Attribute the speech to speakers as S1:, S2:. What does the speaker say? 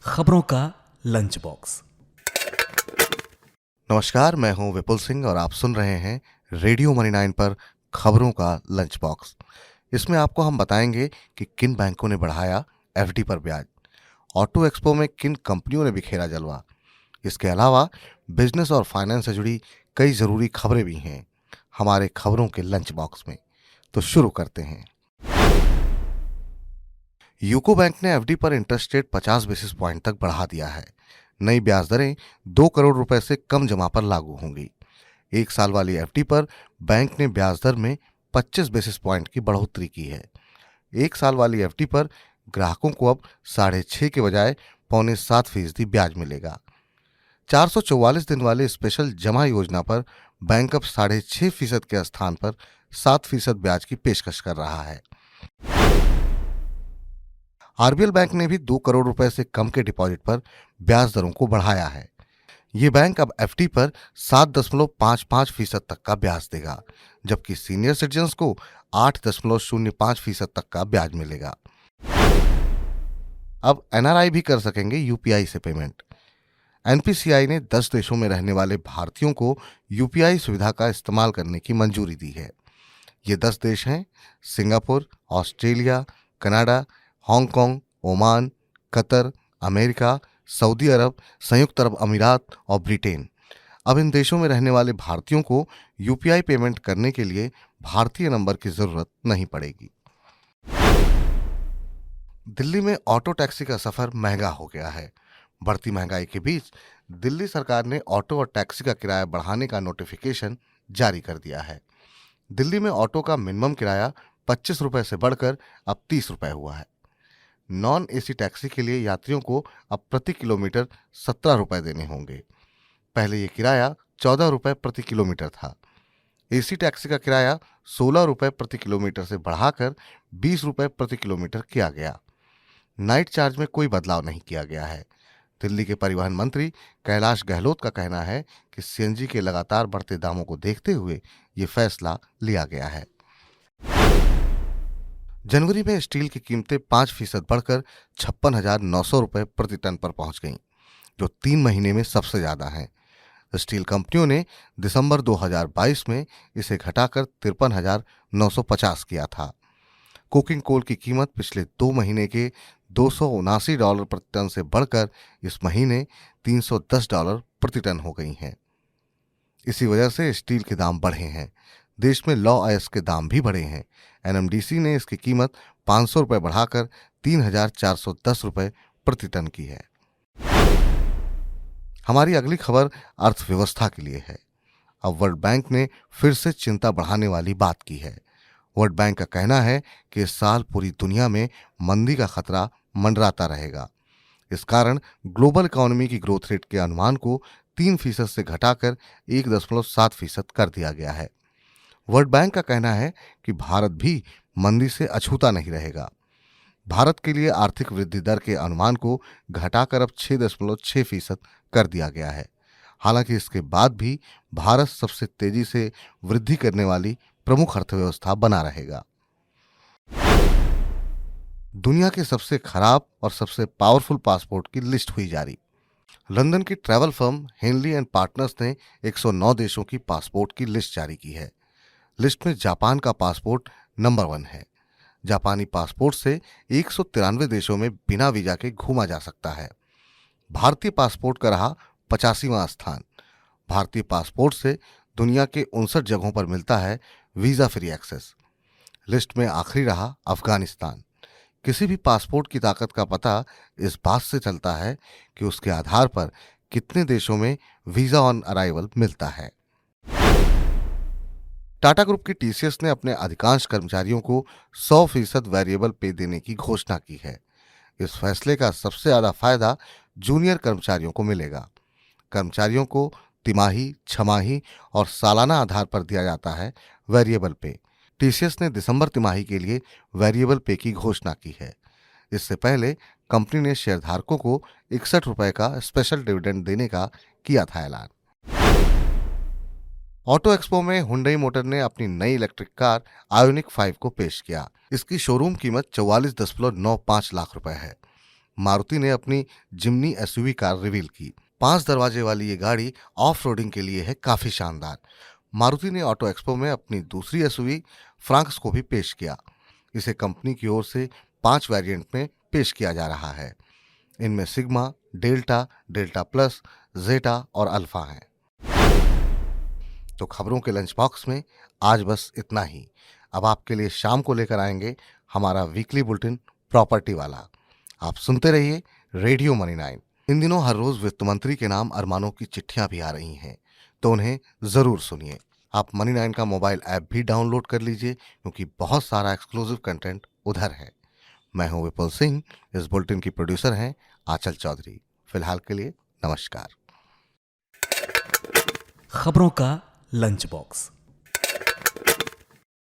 S1: खबरों का lunch box.
S2: नमस्कार, मैं हूं विपुल सिंह और आप सुन रहे हैं रेडियो मनी 9 पर खबरों का लंच बॉक्स। इसमें आपको हम बताएंगे कि किन बैंकों ने बढ़ाया एफडी पर ब्याज, ऑटो एक्सपो में किन कंपनियों ने बिखेरा जलवा। इसके अलावा बिजनेस और फाइनेंस से जुड़ी कई जरूरी खबरें भी हैं हमारे खबरों के लंच बॉक्स में। तो शुरू करते हैं। यूको बैंक ने एफडी पर इंटरेस्ट रेट 50 बेसिस पॉइंट तक बढ़ा दिया है। नई ब्याज दरें 2 करोड़ रुपए से कम जमा पर लागू होंगी। एक साल वाली एफडी पर बैंक ने ब्याज दर में 25 बेसिस पॉइंट की बढ़ोतरी की है। एक साल वाली एफडी पर ग्राहकों को अब 6.5% के बजाय 6.25% ब्याज मिलेगा। 444 दिन वाले स्पेशल जमा योजना पर बैंक अब 6.5% के स्थान पर 7% ब्याज की पेशकश कर रहा है। आरबीएल बैंक ने भी 2 करोड़ रुपए से कम के डिपॉजिट पर ब्याज दरों को बढ़ाया है। ये बैंक अब एफडी पर 7.55% तक का ब्याज देगा, जबकि सीनियर सिटीजन्स को 8.05% तक का ब्याज मिलेगा। अब एनआरआई भी कर सकेंगे यूपीआई से पेमेंट। एनपीसीआई ने 10 देशों में रहने वाले भारतीयों को यूपीआई सुविधा का इस्तेमाल करने की मंजूरी दी है। ये 10 देश हैं: Singapore, Australia, Canada, Hong Kong, Oman, Qatar, America, Saudi अरब, संयुक्त अरब अमीरात और ब्रिटेन। अब इन देशों में रहने वाले भारतीयों को यूपीआई पेमेंट करने के लिए भारतीय नंबर की जरूरत नहीं पड़ेगी। दिल्ली में ऑटो टैक्सी का सफर महंगा हो गया है। बढ़ती महंगाई के बीच दिल्ली सरकार ने ऑटो और टैक्सी का किराया बढ़ाने का नोटिफिकेशन जारी कर दिया है। दिल्ली में ऑटो का मिनिमम किराया 25 रुपए से बढ़कर अब 30 रुपए हुआ है। नॉन एसी टैक्सी के लिए यात्रियों को अब प्रति किलोमीटर 17 रुपए देने होंगे। पहले ये किराया 14 रुपए प्रति किलोमीटर था। एसी टैक्सी का किराया 16 रुपए प्रति किलोमीटर से बढ़ाकर 20 रुपए प्रति किलोमीटर किया गया। नाइट चार्ज में कोई बदलाव नहीं किया गया है। दिल्ली के परिवहन मंत्री कैलाश गहलोत का कहना है कि सीएनजी के लगातार बढ़ते दामों को देखते हुए ये फैसला लिया गया है। जनवरी में स्टील की कीमतें 5% बढ़कर 56,900 रुपए प्रति टन पर पहुंच गईं, जो 3 महीने में सबसे ज्यादा है। स्टील कंपनियों ने दिसंबर 2022 में इसे घटाकर 53,950 किया था। कोकिंग कोल की कीमत पिछले 2 महीने के $279 प्रति टन से बढ़कर इस महीने $310 प्रति टन हो गई है। इसी वजह से स्टील के दाम बढ़े हैं। देश में लौ अयस्क के दाम भी बढ़े हैं। एनएमडीसी ने इसकी कीमत 500 रुपए बढ़ाकर 3,410 रुपए प्रति टन की है। हमारी अगली खबर अर्थव्यवस्था के लिए है। अब वर्ल्ड बैंक ने फिर से चिंता बढ़ाने वाली बात की है। वर्ल्ड बैंक का कहना है कि इस साल पूरी दुनिया में मंदी का खतरा मंडराता रहेगा। इस कारण ग्लोबल इकोनॉमी की ग्रोथ रेट के अनुमान को 3% से घटाकर 1.7% कर दिया गया है। वर्ल्ड बैंक का कहना है कि भारत भी मंदी से अछूता नहीं रहेगा। भारत के लिए आर्थिक वृद्धि दर के अनुमान को घटाकर अब 6.6% कर दिया गया है। हालांकि इसके बाद भी भारत सबसे तेजी से वृद्धि करने वाली प्रमुख अर्थव्यवस्था बना रहेगा। दुनिया के सबसे खराब और सबसे पावरफुल पासपोर्ट की लिस्ट हुई जारी। लंदन की travel firm Henley and partners ने 109 देशों की पासपोर्ट की लिस्ट जारी की है। लिस्ट में जापान का पासपोर्ट नंबर 1 है। जापानी पासपोर्ट से 193 देशों में बिना वीजा के घूमा जा सकता है। भारतीय पासपोर्ट का रहा 85वां स्थान। भारतीय पासपोर्ट से दुनिया के 59 जगहों पर मिलता है वीजा फ्री एक्सेस। लिस्ट में आखिरी रहा अफगानिस्तान। किसी भी पासपोर्ट की ताकत का पता इस बात से चलता है कि उसके आधार पर कितने देशों में वीजा ऑन अराइवल मिलता है। टाटा ग्रुप की टीसीएस ने अपने अधिकांश कर्मचारियों को 100% वेरिएबल पे देने की घोषणा की है। इस फैसले का सबसे ज्यादा फायदा जूनियर कर्मचारियों को मिलेगा। कर्मचारियों को तिमाही, छमाही और सालाना आधार पर दिया जाता है वेरिएबल पे। टीसीएस ने दिसंबर तिमाही के लिए वेरिएबल पे की घोषणा की है। इससे पहले कंपनी ने शेयरधारकों को 61 रुपए का स्पेशल डिविडेंड देने का किया था ऐलान। ऑटो एक्सपो में हुंडई मोटर ने अपनी नई इलेक्ट्रिक कार आयोनिक 5 को पेश किया। इसकी शोरूम कीमत 44.95 लाख रुपए है। मारुति ने अपनी जिम्नी एसयूवी कार रिवील की। 5 दरवाजे वाली ये गाड़ी ऑफ रोडिंग के लिए है काफी शानदार। मारुति ने ऑटो एक्सपो में अपनी दूसरी एसयूवी फ्रांक्स को भी पेश किया। इसे कंपनी की ओर से 5 वेरिएंट में पेश किया जा रहा है। इनमें सिग्मा, डेल्टा, डेल्टा प्लस, जेटा और अल्फा हैं। तो खबरों के लंच बॉक्स में आज बस इतना ही। अब आपके लिए शाम को लेकर आएंगे हमारा वीकली बुलेटिन प्रॉपर्टी वाला। आप सुनते रहिए रेडियो मनी 9। इन दिनों हर रोज वित्त मंत्री के नाम अरमानों की चिट्ठियां भी आ रही हैं, तो उन्हें जरूर सुनिए। आप मनी 9 का मोबाइल ऐप भी डाउनलोड कर लीजिए, क्योंकि बहुत सारा एक्सक्लूसिव कंटेंट उधर है। मैं हूं विपुल सिंह, इस बुलेटिन की प्रोड्यूसर हैं आंचल चौधरी। फिलहाल के लिए नमस्कार।
S1: खबरों का लंच बॉक्स।